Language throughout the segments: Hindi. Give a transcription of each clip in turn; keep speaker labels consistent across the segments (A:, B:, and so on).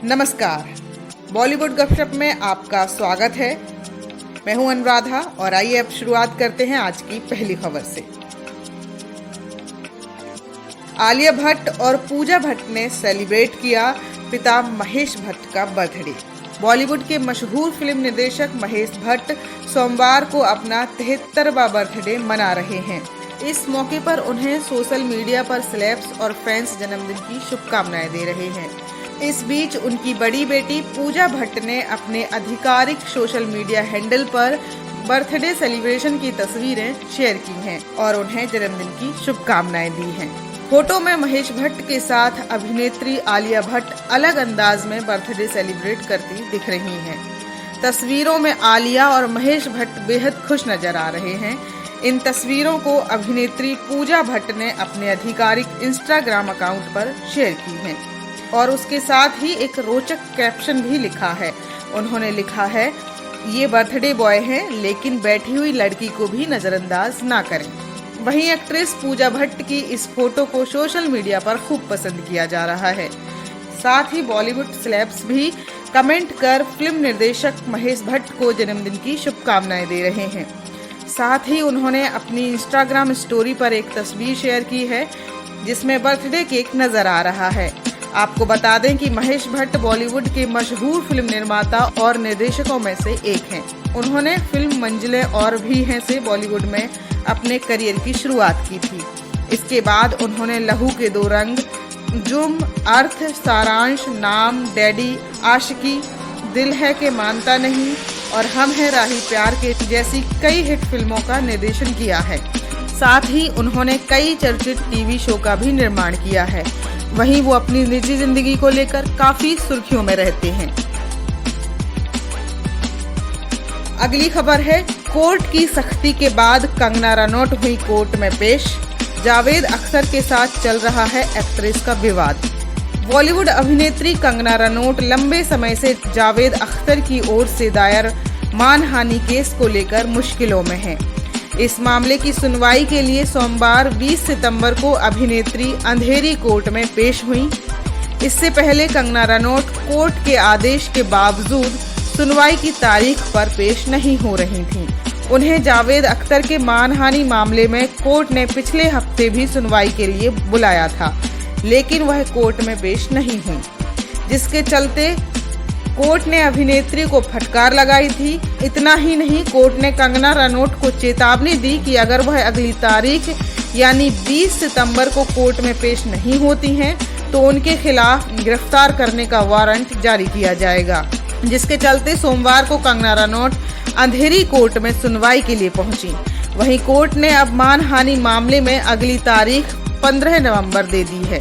A: नमस्कार, बॉलीवुड गपशप में आपका स्वागत है। मैं हूं अनुराधा और आइए अब शुरुआत करते हैं आज की पहली खबर से। आलिया भट्ट और पूजा भट्ट ने सेलिब्रेट किया पिता महेश भट्ट का बर्थडे। बॉलीवुड के मशहूर फिल्म निर्देशक महेश भट्ट सोमवार को अपना 73वां बर्थडे मना रहे हैं। इस मौके पर उन्हें सोशल मीडिया पर सेलेब्स और फैंस जन्मदिन की शुभकामनाएं दे रहे हैं। इस बीच उनकी बड़ी बेटी पूजा भट्ट ने अपने आधिकारिक सोशल मीडिया हैंडल पर बर्थडे सेलिब्रेशन की तस्वीरें शेयर की हैं और उन्हें जन्मदिन की शुभकामनाएं दी हैं। फोटो में महेश भट्ट के साथ अभिनेत्री आलिया भट्ट अलग अंदाज में बर्थडे सेलिब्रेट करती दिख रही हैं। तस्वीरों में आलिया और महेश भट्ट बेहद खुश नजर आ रहे हैं। इन तस्वीरों को अभिनेत्री पूजा भट्ट ने अपने आधिकारिक इंस्टाग्राम अकाउंट पर शेयर की है और उसके साथ ही एक रोचक कैप्शन भी लिखा है। उन्होंने लिखा है, ये बर्थडे बॉय हैं, लेकिन बैठी हुई लड़की को भी नजरअंदाज ना करें। वहीं एक्ट्रेस पूजा भट्ट की इस फोटो को सोशल मीडिया पर खूब पसंद किया जा रहा है। साथ ही बॉलीवुड सेलेब्स भी कमेंट कर फिल्म निर्देशक महेश भट्ट को जन्मदिन की शुभकामनाएं दे रहे हैं। साथ ही उन्होंने अपनी इंस्टाग्राम स्टोरी पर एक तस्वीर शेयर की है जिसमें बर्थडे केक नजर आ रहा है। आपको बता दें कि महेश भट्ट बॉलीवुड के मशहूर फिल्म निर्माता और निर्देशकों में से एक हैं। उन्होंने फिल्म मंजिलें और भी हैं से बॉलीवुड में अपने करियर की शुरुआत की थी। इसके बाद उन्होंने लहू के दो रंग, जुर्म, अर्थ, सारांश, नाम, डैडी, आशिकी, दिल है के मानता नहीं और हम हैं राही प्यार के जैसी कई हिट फिल्मों का निर्देशन किया है। साथ ही उन्होंने कई चर्चित टीवी शो का भी निर्माण किया है। वहीं वो अपनी निजी जिंदगी को लेकर काफी सुर्खियों में रहते हैं। अगली खबर है, कोर्ट की सख्ती के बाद कंगना रनौत हुई कोर्ट में पेश। जावेद अख्तर के साथ चल रहा है एक्ट्रेस का विवाद। बॉलीवुड अभिनेत्री कंगना रनौत लंबे समय से जावेद अख्तर की ओर से दायर मानहानि केस को लेकर मुश्किलों में है। इस मामले की सुनवाई के लिए सोमवार 20 सितंबर को अभिनेत्री अंधेरी कोर्ट में पेश हुई। इससे पहले कंगना रनौत कोर्ट के आदेश के बावजूद सुनवाई की तारीख पर पेश नहीं हो रही थीं। उन्हें जावेद अख्तर के मानहानि मामले में कोर्ट ने पिछले हफ्ते भी सुनवाई के लिए बुलाया था, लेकिन वह कोर्ट में पेश नहीं हुई, जिसके चलते कोर्ट ने अभिनेत्री को फटकार लगाई थी। इतना ही नहीं, कोर्ट ने कंगना रनौत को चेतावनी दी कि अगर वह अगली तारीख यानी 20 सितंबर को कोर्ट में पेश नहीं होती हैं, तो उनके खिलाफ गिरफ्तार करने का वारंट जारी किया जाएगा। जिसके चलते सोमवार को कंगना रनौत अंधेरी कोर्ट में सुनवाई के लिए पहुंची। वहीं कोर्ट ने अब मानहानि मामले में अगली तारीख 15 नवंबर दे दी है।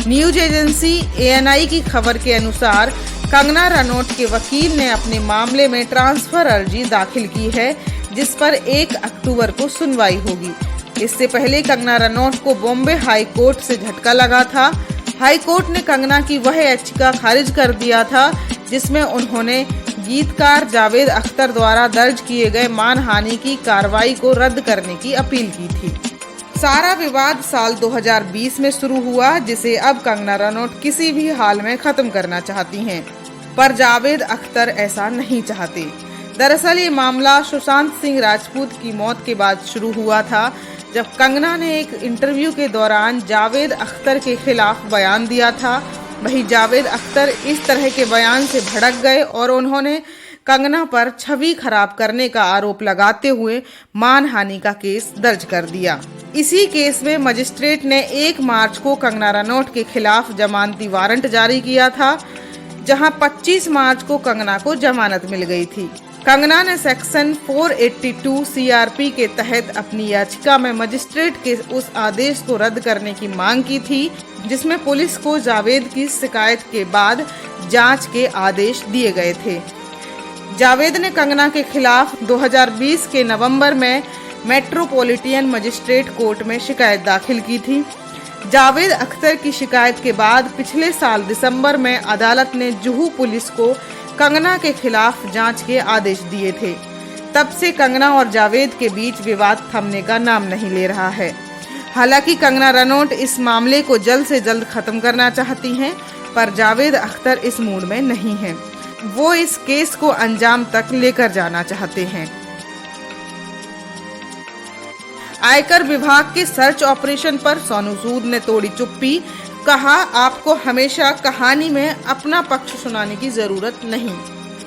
A: न्यूज एजेंसी ANI की खबर के अनुसार कंगना रनौत के वकील ने अपने मामले में ट्रांसफर अर्जी दाखिल की है, जिस पर 1 अक्टूबर को सुनवाई होगी। इससे पहले कंगना रनौत को बॉम्बे हाई कोर्ट से झटका लगा था। हाई कोर्ट ने कंगना की वह याचिका खारिज कर दिया था जिसमें उन्होंने गीतकार जावेद अख्तर द्वारा दर्ज किए गए मानहानि की कार्रवाई को रद्द करने की अपील की थी। सारा विवाद साल 2020 में शुरू हुआ, जिसे अब कंगना रनौत किसी भी हाल में खत्म करना चाहती हैं, पर जावेद अख्तर ऐसा नहीं चाहते। दरअसल ये मामला सुशांत सिंह राजपूत की मौत के बाद शुरू हुआ था, जब कंगना ने एक इंटरव्यू के दौरान जावेद अख्तर के खिलाफ बयान दिया था। वहीं जावेद अख्तर इस तरह के बयान से भड़क गए और उन्होंने कंगना पर छवि खराब करने का आरोप लगाते हुए मानहानि का केस दर्ज कर दिया। इसी केस में मजिस्ट्रेट ने 1 मार्च को कंगना रनौत के खिलाफ जमानती वारंट जारी किया था, जहां 25 मार्च को कंगना को जमानत मिल गई थी। कंगना ने सेक्शन 482 CRP के तहत अपनी याचिका में मजिस्ट्रेट के उस आदेश को रद्द करने की मांग की थी, जिसमें पुलिस को जावेद की शिकायत के बाद जांच के आदेश दिए गए थे। जावेद ने कंगना के खिलाफ 2020 के नवंबर में मेट्रोपॉलिटन मजिस्ट्रेट कोर्ट में शिकायत दाखिल की थी। जावेद अख्तर की शिकायत के बाद पिछले साल दिसंबर में अदालत ने जुहू पुलिस को कंगना के खिलाफ जांच के आदेश दिए थे। तब से कंगना और जावेद के बीच विवाद थमने का नाम नहीं ले रहा है। हालांकि कंगना रनौत इस मामले को जल्द से जल्द खत्म करना चाहती हैं। पर जावेद अख्तर इस मूड में नहीं हैं। वो इस केस को अंजाम तक लेकर जाना चाहते हैं। आयकर विभाग के सर्च ऑपरेशन पर सोनू सूद ने तोड़ी चुप्पी। कहा, आपको हमेशा कहानी में अपना पक्ष सुनाने की जरूरत नहीं।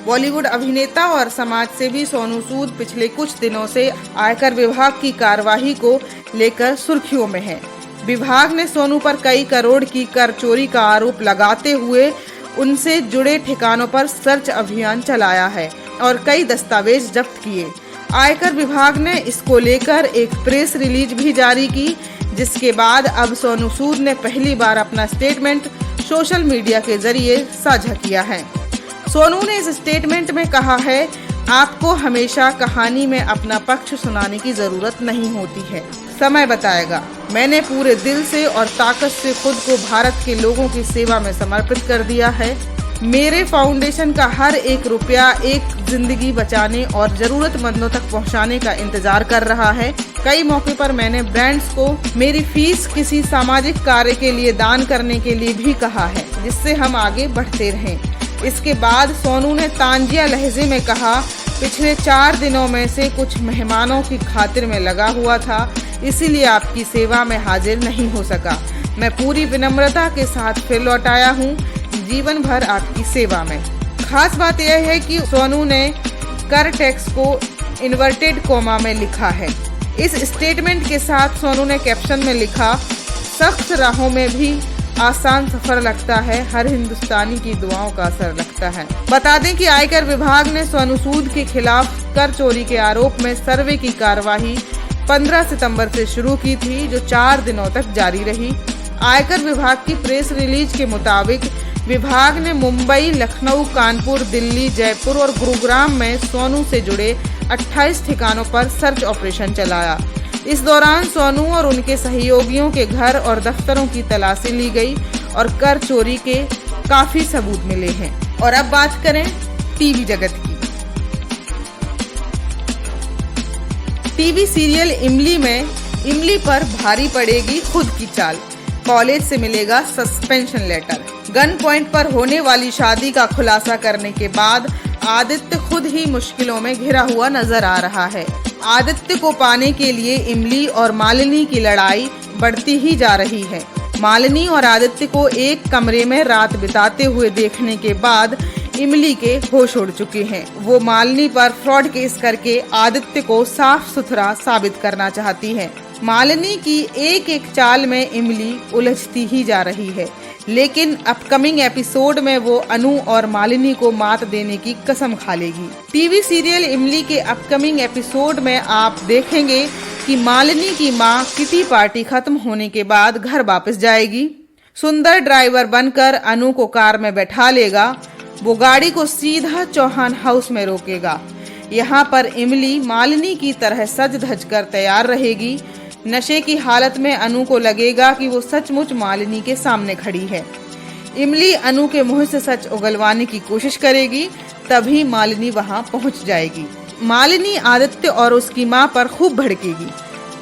A: बॉलीवुड अभिनेता और समाजसेवी सोनू सूद पिछले कुछ दिनों से आयकर विभाग की कार्यवाही को लेकर सुर्खियों में है। विभाग ने सोनू पर कई करोड़ की कर चोरी का आरोप लगाते हुए उनसे जुड़े ठिकानों पर सर्च अभियान चलाया है और कई दस्तावेज जब्त किए। आयकर विभाग ने इसको लेकर एक प्रेस रिलीज भी जारी की, जिसके बाद अब सोनू सूद ने पहली बार अपना स्टेटमेंट सोशल मीडिया के जरिए साझा किया है। सोनू ने इस स्टेटमेंट में कहा है, आपको हमेशा कहानी में अपना पक्ष सुनाने की जरूरत नहीं होती है, समय बताएगा। मैंने पूरे दिल से और ताकत से खुद को भारत के लोगों की सेवा में समर्पित कर दिया है। मेरे फाउंडेशन का हर एक रुपया एक जिंदगी बचाने और जरूरतमंदों तक पहुंचाने का इंतजार कर रहा है। कई मौके पर मैंने ब्रांड्स को मेरी फीस किसी सामाजिक कार्य के लिए दान करने के लिए भी कहा है, जिससे हम आगे बढ़ते रहें। इसके बाद सोनू ने तांजिया लहजे में कहा, पिछले 4 दिनों में से कुछ मेहमानों की खातिर में लगा हुआ था, इसीलिए आपकी सेवा में हाजिर नहीं हो सका। मैं पूरी विनम्रता के साथ फिर लौट आया हूँ, जीवन भर आपकी सेवा में। खास बात यह है कि सोनू ने कर टैक्स को इन्वर्टेड कोमा में लिखा है। इस स्टेटमेंट के साथ सोनू ने कैप्शन में लिखा, सख्त राहों में भी आसान सफर लगता है, हर हिंदुस्तानी की दुआओं का असर लगता है। बता दें कि आयकर विभाग ने सोनू सूद के खिलाफ कर चोरी के आरोप में सर्वे की कार्यवाही 15 सितंबर से शुरू की थी, जो 4 दिनों तक जारी रही। आयकर विभाग की प्रेस रिलीज के मुताबिक विभाग ने मुंबई, लखनऊ, कानपुर, दिल्ली, जयपुर और गुरुग्राम में सोनू से जुड़े 28 ठिकानों पर सर्च ऑपरेशन चलाया। इस दौरान सोनू और उनके सहयोगियों के घर और दफ्तरों की तलाशी ली गई और कर चोरी के काफी सबूत मिले हैं। और अब बात करें टीवी जगत की। टीवी सीरियल इमली में इमली पर भारी पड़ेगी खुद की चाल, कॉलेज से मिलेगा सस्पेंशन लेटर। गन पॉइंट पर होने वाली शादी का खुलासा करने के बाद आदित्य खुद ही मुश्किलों में घिरा हुआ नजर आ रहा है। आदित्य को पाने के लिए इमली और मालिनी की लड़ाई बढ़ती ही जा रही है। मालिनी और आदित्य को एक कमरे में रात बिताते हुए देखने के बाद इमली के होश उड़ चुके हैं। वो मालिनी पर फ्रॉड केस करके आदित्य को साफ सुथरा साबित करना चाहती है। मालिनी की एक एक चाल में इमली उलझती ही जा रही है, लेकिन अपकमिंग एपिसोड में वो अनु और मालिनी को मात देने की कसम खा लेगी। टीवी सीरियल इमली के अपकमिंग एपिसोड में आप देखेंगे कि मालिनी की मां किटी पार्टी खत्म होने के बाद घर वापस जाएगी। सुंदर ड्राइवर बनकर अनु को कार में बैठा लेगा। वो गाड़ी को सीधा चौहान हाउस में रोकेगा। यहाँ पर इमली मालिनी की तरह सज धज कर तैयार रहेगी। नशे की हालत में अनु को लगेगा कि वो सचमुच मालिनी के सामने खड़ी है। इमली अनु के मुंह से सच उगलवाने की कोशिश करेगी, तभी मालिनी वहां पहुंच जाएगी। मालिनी आदित्य और उसकी मां पर खूब भड़केगी।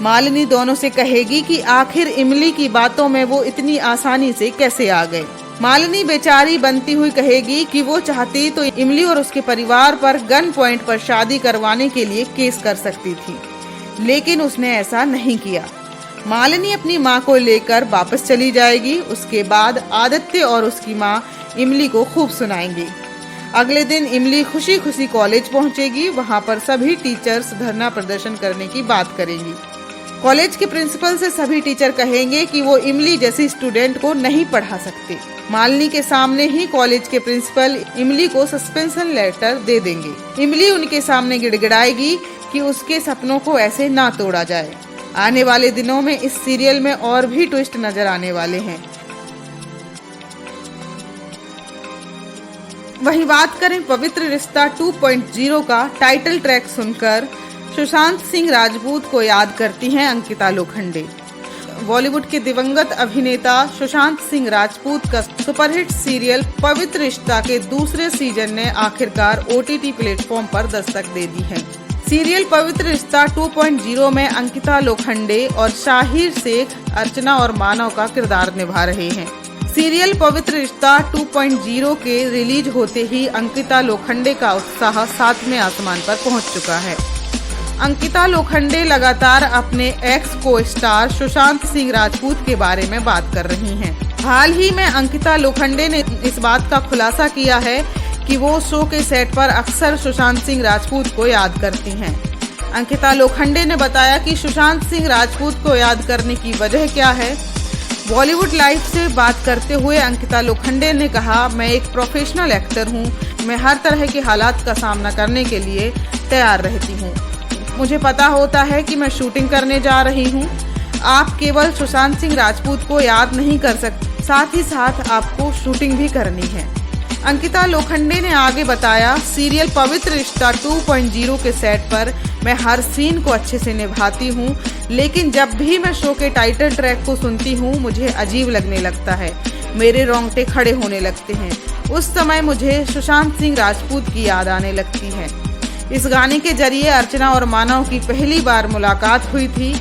A: मालिनी दोनों से कहेगी कि आखिर इमली की बातों में वो इतनी आसानी से कैसे आ गए। मालिनी बेचारी बनती हुई कहेगी कि वो चाहती तो इमली और उसके परिवार पर गन पॉइंट पर शादी करवाने के लिए केस कर सकती थी, लेकिन उसने ऐसा नहीं किया। मालिनी अपनी मां को लेकर वापस चली जाएगी। उसके बाद आदित्य और उसकी मां इमली को खूब सुनाएंगी। अगले दिन इमली खुशी खुशी कॉलेज पहुंचेगी। वहां पर सभी टीचर्स धरना प्रदर्शन करने की बात करेंगी। कॉलेज के प्रिंसिपल से सभी टीचर कहेंगे कि वो इमली जैसी स्टूडेंट को नहीं पढ़ा सकते। मालिनी के सामने ही कॉलेज के प्रिंसिपल इमली को सस्पेंशन लेटर दे देंगे। इमली उनके सामने गिड़गिड़ाएगी कि उसके सपनों को ऐसे ना तोड़ा जाए। आने वाले दिनों में इस सीरियल में और भी ट्विस्ट नजर आने वाले हैं। वहीं बात करें पवित्र रिश्ता 2.0 का टाइटल ट्रैक सुनकर सुशांत सिंह राजपूत को याद करती हैं अंकिता लोखंडे। बॉलीवुड के दिवंगत अभिनेता सुशांत सिंह राजपूत का सुपरहिट सीरियल पवित्र रिश्ता के दूसरे सीजन ने आखिरकार OTT प्लेटफॉर्म पर दस्तक दे दी है। सीरियल पवित्र रिश्ता 2.0 में अंकिता लोखंडे और शाहिर शेख अर्चना और मानव का किरदार निभा रहे हैं। सीरियल पवित्र रिश्ता 2.0 के रिलीज होते ही अंकिता लोखंडे का उत्साह सातवें आसमान पर पहुंच चुका है। अंकिता लोखंडे लगातार अपने एक्स को स्टार सुशांत सिंह राजपूत के बारे में बात कर रही हैं। हाल ही में अंकिता लोखंडे ने इस बात का खुलासा किया है कि वो शो के सेट पर अक्सर सुशांत सिंह राजपूत को याद करती हैं। अंकिता लोखंडे ने बताया कि सुशांत सिंह राजपूत को याद करने की वजह क्या है। बॉलीवुड लाइफ से बात करते हुए अंकिता लोखंडे ने कहा, मैं एक प्रोफेशनल एक्टर हूँ, मैं हर तरह के हालात का सामना करने के लिए तैयार रहती हूँ। मुझे पता होता है कि मैं शूटिंग करने जा रही हूँ। आप केवल सुशांत सिंह राजपूत को याद नहीं कर सकते, साथ ही साथ आपको शूटिंग भी करनी है। अंकिता लोखंडे ने आगे बताया, सीरियल पवित्र रिश्ता 2.0 के सेट पर मैं हर सीन को अच्छे से निभाती हूँ, लेकिन जब भी मैं शो के टाइटल ट्रैक को सुनती हूँ मुझे अजीब लगने लगता है, मेरे रोंगटे खड़े होने लगते हैं। उस समय मुझे सुशांत सिंह राजपूत की याद आने लगती है। इस गाने के जरिए अर्चना और मानव की पहली बार मुलाकात हुई थी।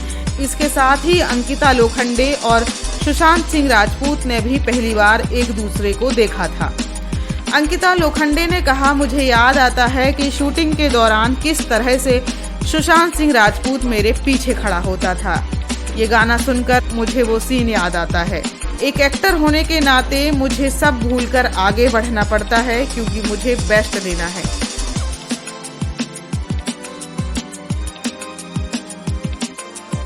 A: इसके साथ ही अंकिता लोखंडे और सुशांत सिंह राजपूत ने भी पहली बार एक दूसरे को देखा था। अंकिता लोखंडे ने कहा, मुझे याद आता है कि शूटिंग के दौरान किस तरह से सुशांत सिंह राजपूत मेरे पीछे खड़ा होता था। ये गाना सुनकर मुझे वो सीन याद आता है। एक एक्टर होने के नाते मुझे सब भूलकर आगे बढ़ना पड़ता है क्योंकि मुझे बेस्ट देना है।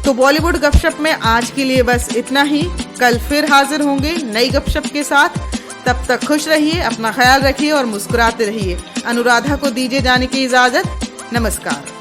A: तो बॉलीवुड गपशप में आज के लिए बस इतना ही। कल फिर हाजिर होंगे नई गपशप के साथ। तब तक खुश रहिए, अपना ख्याल रखिए और मुस्कुराते रहिए। अनुराधा को दीजिए जाने की इजाजत। नमस्कार।